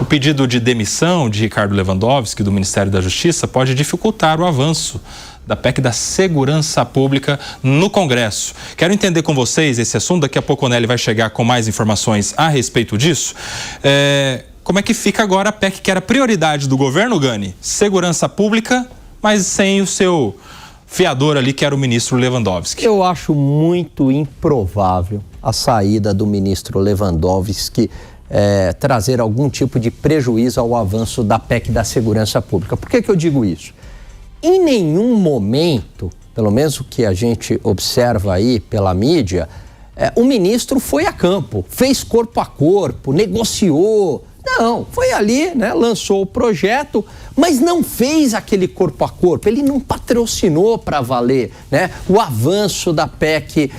O pedido de demissão de Ricardo Lewandowski do Ministério da Justiça pode dificultar o avanço da PEC da Segurança Pública no Congresso. Quero entender com vocês esse assunto. Daqui a pouco o Nelly vai chegar com mais informações a respeito disso. Como é que fica agora a PEC que era prioridade do governo, Gani? Segurança Pública, mas sem o seu fiador ali, que era o ministro Lewandowski. Eu acho muito improvável a saída do ministro Lewandowski trazer algum tipo de prejuízo ao avanço da PEC da Segurança Pública. Por que eu digo isso? Em nenhum momento, pelo menos o que a gente observa aí pela mídia, o ministro foi a campo, fez corpo a corpo, negociou. Não, foi ali, né, lançou o projeto, mas não fez aquele corpo a corpo, ele não patrocinou para valer, né, o avanço da PEC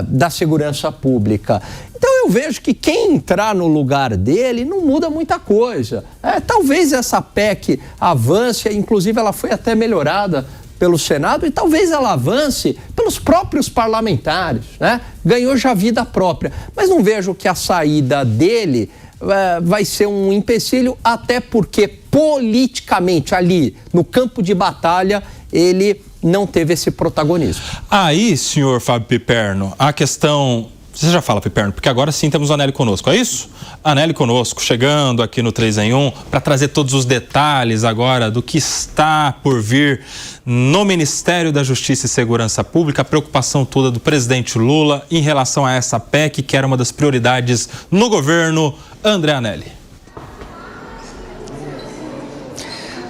da Segurança Pública. Então eu vejo que quem entrar no lugar dele não muda muita coisa. Talvez essa PEC avance, inclusive ela foi até melhorada pelo Senado e talvez ela avance pelos próprios parlamentares, né? Ganhou já vida própria. Mas não vejo que a saída dele vai ser um empecilho, até porque politicamente ali no campo de batalha ele não teve esse protagonismo. Aí, senhor Fábio Piperno, a questão... Você já fala, Piperno, porque agora sim temos a Nelly conosco, é isso? A Nelly conosco, chegando aqui no 3 em 1, para trazer todos os detalhes agora do que está por vir no Ministério da Justiça e Segurança Pública, a preocupação toda do presidente Lula em relação a essa PEC, que era uma das prioridades no governo. André Anelli.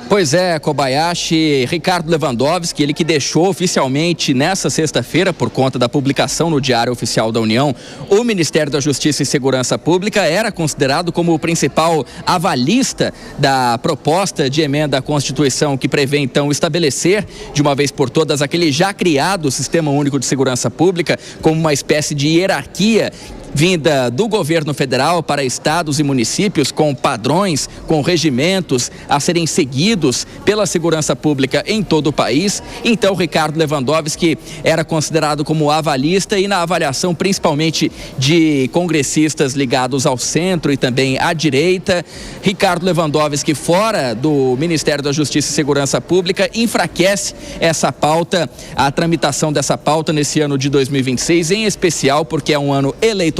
Pois é, Kobayashi, Ricardo Lewandowski, ele que deixou oficialmente nessa sexta-feira, por conta da publicação no Diário Oficial da União, o Ministério da Justiça e Segurança Pública, era considerado como o principal avalista da proposta de emenda à Constituição que prevê então estabelecer de uma vez por todas aquele já criado Sistema Único de Segurança Pública como uma espécie de hierarquia vinda do governo federal para estados e municípios, com padrões, com regimentos a serem seguidos pela segurança pública em todo o país. Então, Ricardo Lewandowski era considerado como avalista, e na avaliação principalmente de congressistas ligados ao centro e também à direita, Ricardo Lewandowski, fora do Ministério da Justiça e Segurança Pública, enfraquece essa pauta, a tramitação dessa pauta nesse ano de 2026, em especial porque é um ano eleitoral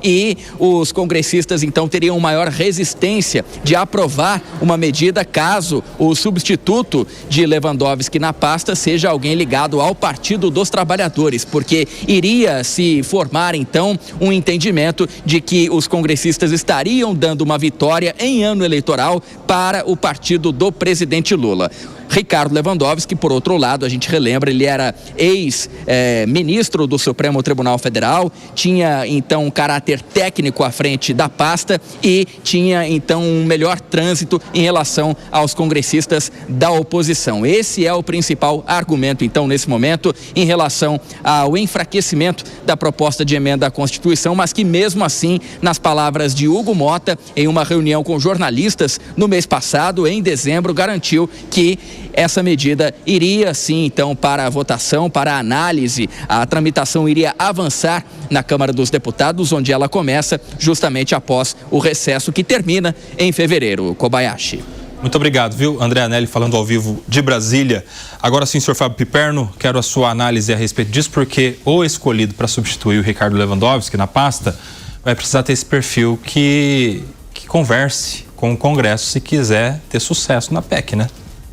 e os congressistas então teriam maior resistência de aprovar uma medida caso o substituto de Lewandowski na pasta seja alguém ligado ao Partido dos Trabalhadores, porque iria se formar então um entendimento de que os congressistas estariam dando uma vitória em ano eleitoral para o partido do presidente Lula. Ricardo Lewandowski, por outro lado, a gente relembra, ele era ex-ministro do Supremo Tribunal Federal, tinha então um caráter técnico à frente da pasta e tinha então um melhor trânsito em relação aos congressistas da oposição. Esse é o principal argumento então nesse momento em relação ao enfraquecimento da proposta de emenda à Constituição, mas que mesmo assim, nas palavras de Hugo Mota, em uma reunião com jornalistas no mês passado, em dezembro, garantiu que essa medida iria sim então para a votação, para a análise, a tramitação iria avançar na Câmara dos Deputados, onde ela começa justamente após o recesso que termina em fevereiro. Kobayashi. Muito obrigado, viu? André Anelli falando ao vivo de Brasília. Agora sim, senhor Fábio Piperno, quero a sua análise a respeito disso, porque o escolhido para substituir o Ricardo Lewandowski na pasta vai precisar ter esse perfil que converse com o Congresso se quiser ter sucesso na PEC, né?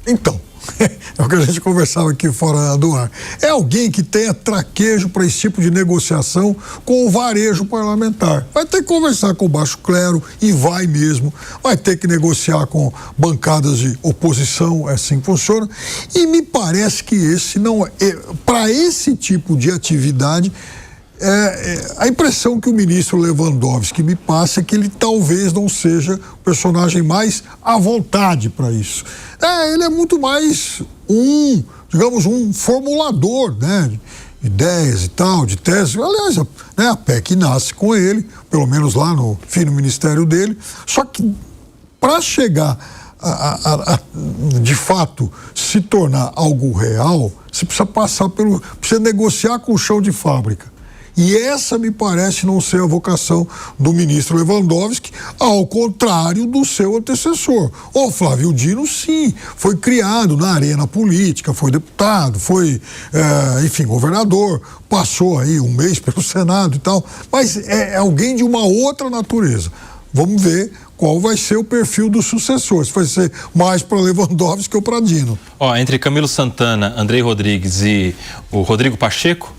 Então, é o que a gente conversava aqui fora do ar. É alguém que tenha traquejo para esse tipo de negociação com o varejo parlamentar. Vai ter que conversar com o baixo clero, e vai mesmo. Vai ter que negociar com bancadas de oposição, é assim que funciona. E me parece que esse não é... Para esse tipo de atividade, a impressão que o ministro Lewandowski me passa é que ele talvez não seja o personagem mais à vontade para isso. Ele é muito mais digamos, um formulador, né, de ideias e tal, de teses. Aliás, a PEC nasce com ele, pelo menos lá no ministério dele. Só que para chegar a de fato se tornar algo real, você precisa passar precisa negociar com o chão de fábrica. E essa me parece não ser a vocação do ministro Lewandowski, ao contrário do seu antecessor. O Flávio Dino, sim, foi criado na arena política, foi deputado, foi, enfim, governador, passou aí um mês pelo Senado e tal, mas é alguém de uma outra natureza. Vamos ver qual vai ser o perfil do sucessor, se vai ser mais para Lewandowski ou para Dino. Entre Camilo Santana, Andrei Rodrigues e o Rodrigo Pacheco,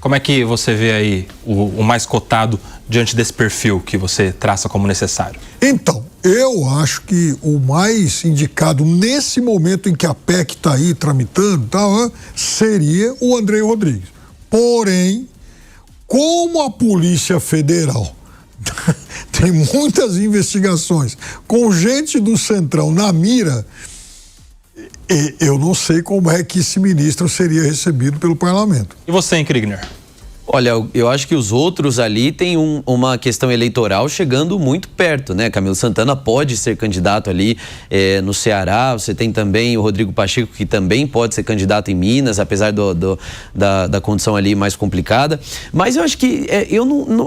como é que você vê aí o mais cotado diante desse perfil que você traça como necessário? Então, eu acho que o mais indicado nesse momento em que a PEC está aí tramitando, seria o Andrei Rodrigues. Porém, como a Polícia Federal tem muitas investigações com gente do Centrão na mira, eu não sei como é que esse ministro seria recebido pelo parlamento. E você, hein, Kriegner? Olha, eu acho que os outros ali têm uma questão eleitoral chegando muito perto, né? Camilo Santana pode ser candidato ali no Ceará, você tem também o Rodrigo Pacheco, que também pode ser candidato em Minas, apesar da condição ali mais complicada. Mas eu acho que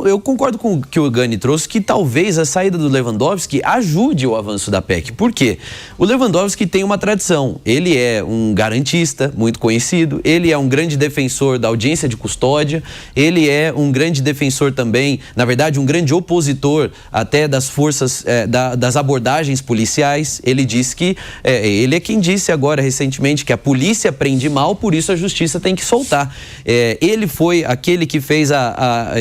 eu concordo com o que o Gani trouxe, que talvez a saída do Lewandowski ajude o avanço da PEC. Por quê? O Lewandowski tem uma tradição, ele é um garantista muito conhecido, ele é um grande defensor da audiência de custódia, ele é um grande defensor também, na verdade, um grande opositor até das forças, das abordagens policiais. Ele diz que, ele é quem disse agora recentemente que a polícia prende mal, por isso a justiça tem que soltar. Ele foi aquele que fez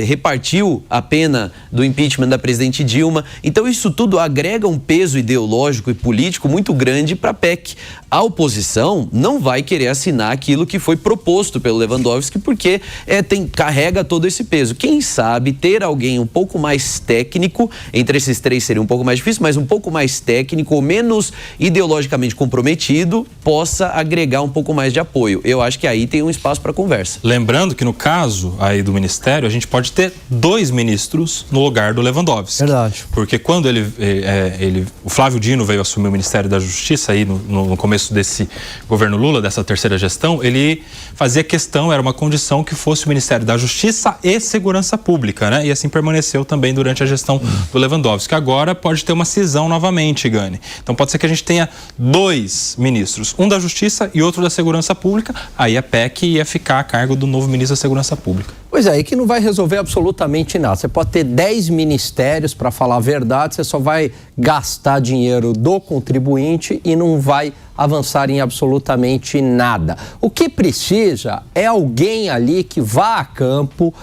repartiu a pena do impeachment da presidente Dilma. Então isso tudo agrega um peso ideológico e político muito grande para a PEC. A oposição não vai querer assinar aquilo que foi proposto pelo Lewandowski, porque carrega todo esse peso. Quem sabe ter alguém um pouco mais técnico, entre esses três seria um pouco mais difícil, mas um pouco mais técnico, ou menos ideologicamente comprometido, possa agregar um pouco mais de apoio. Eu acho que aí tem um espaço para conversa. Lembrando que no caso aí do Ministério, a gente pode ter 2 ministros no lugar do Lewandowski. Verdade. Porque quando o Flávio Dino veio assumir o Ministério da Justiça aí no começo desse governo Lula, dessa terceira gestão, ele fazia questão, era uma condição que fosse o Ministério da Justiça e Segurança Pública, né? E assim permaneceu também durante a gestão do Lewandowski. Agora pode ter uma cisão novamente, Gani. Então pode ser que a gente tenha 2 ministros, um da Justiça e outro da Segurança Pública. Aí a PEC ia ficar a cargo do novo ministro da Segurança Pública. Pois é, aí que não vai resolver absolutamente nada. Você pode ter 10 ministérios, para falar a verdade, você só vai gastar dinheiro do contribuinte e não vai avançar em absolutamente nada. O que precisa é alguém ali que vá a campo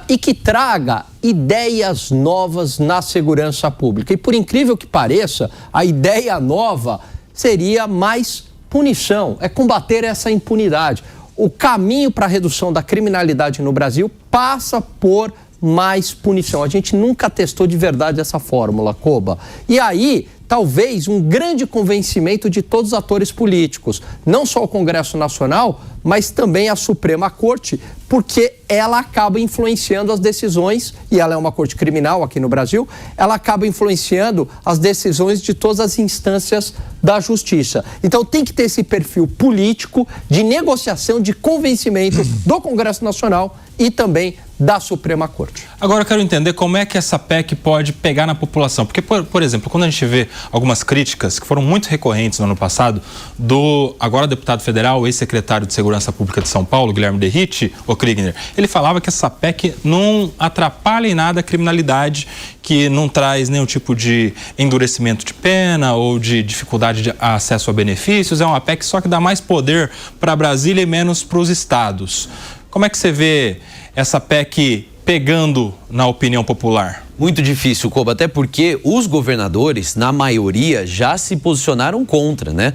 e que traga ideias novas na segurança pública. E por incrível que pareça, a ideia nova seria mais punição, é combater essa impunidade. O caminho para a redução da criminalidade no Brasil passa por mais punição. A gente nunca testou de verdade essa fórmula, Koba. E aí, talvez um grande convencimento de todos os atores políticos, não só o Congresso Nacional, mas também a Suprema Corte, porque ela acaba influenciando as decisões, e ela é uma corte criminal aqui no Brasil, ela acaba influenciando as decisões de todas as instâncias da justiça. Então tem que ter esse perfil político de negociação, de convencimento do Congresso Nacional e também da Suprema Corte. Agora eu quero entender como é que essa PEC pode pegar na população, porque, por exemplo, quando a gente vê algumas críticas que foram muito recorrentes no ano passado do agora deputado federal, ex-secretário de Segurança Pública de São Paulo, Guilherme Derrite, o Kriegner, ele falava que essa PEC não atrapalha em nada a criminalidade, que não traz nenhum tipo de endurecimento de pena ou de dificuldade de acesso a benefícios, é uma PEC só que dá mais poder para Brasília e menos para os estados. Como é que você vê essa PEC pegando na opinião popular? Muito difícil, Koba, até porque os governadores, na maioria, já se posicionaram contra, né?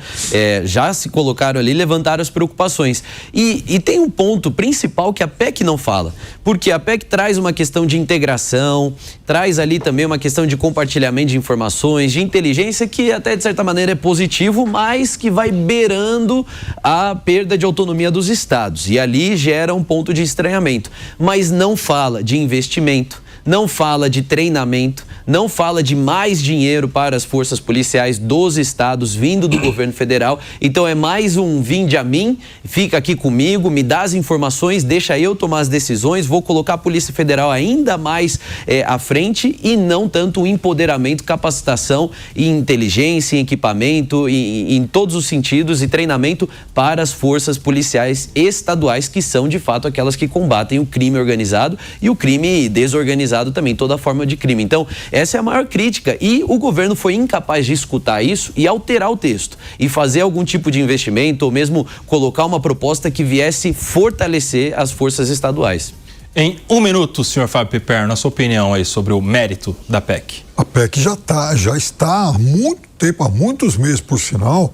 Já se colocaram ali, levantaram as preocupações. E tem um ponto principal que a PEC não fala, porque a PEC traz uma questão de integração, traz ali também uma questão de compartilhamento de informações, de inteligência, que até de certa maneira é positivo, mas que vai beirando a perda de autonomia dos estados. E ali gera um ponto de estranhamento. Mas não fala de investimento, não fala de treinamento, não fala de mais dinheiro para as forças policiais dos estados vindo do governo federal. Então é mais um vinde a mim, fica aqui comigo, me dá as informações, deixa eu tomar as decisões, vou colocar a Polícia Federal ainda mais à frente e não tanto empoderamento, capacitação e inteligência, equipamento, em todos os sentidos e treinamento para as forças policiais estaduais, que são de fato aquelas que combatem o crime organizado e o crime desorganizado também, toda forma de crime. Então, essa é a maior crítica e o governo foi incapaz de escutar isso e alterar o texto e fazer algum tipo de investimento ou mesmo colocar uma proposta que viesse fortalecer as forças estaduais. Em 1 minuto, senhor Fábio Piperno, a sua opinião aí sobre o mérito da PEC. A PEC já está há muito tempo, há muitos meses, por sinal,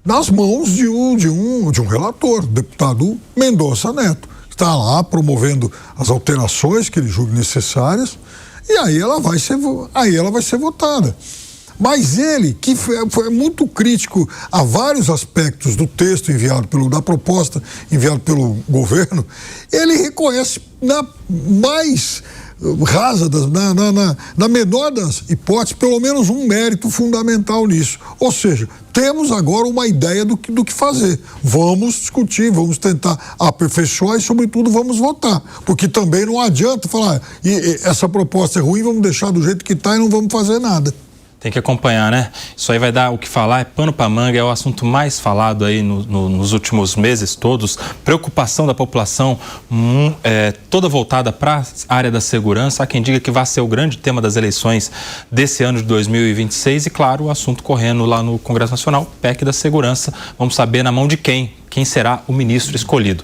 nas mãos de um relator, o deputado Mendonça Neto. Está lá promovendo as alterações que ele julga necessárias e aí ela vai ser votada. Mas ele, que foi muito crítico a vários aspectos do texto da proposta enviada pelo governo, ele reconhece na mais rasa, na menor das hipóteses, pelo menos um mérito fundamental nisso. Ou seja, temos agora uma ideia do que fazer. Vamos discutir, vamos tentar aperfeiçoar e, sobretudo, vamos votar. Porque também não adianta falar, essa proposta é ruim, vamos deixar do jeito que está e não vamos fazer nada. Tem que acompanhar, né? Isso aí vai dar o que falar, é pano para manga, é o assunto mais falado aí nos últimos meses todos. Preocupação da população toda voltada para a área da segurança. Há quem diga que vai ser o grande tema das eleições desse ano de 2026 e, claro, o assunto correndo lá no Congresso Nacional, PEC da Segurança. Vamos saber na mão de quem será o ministro escolhido.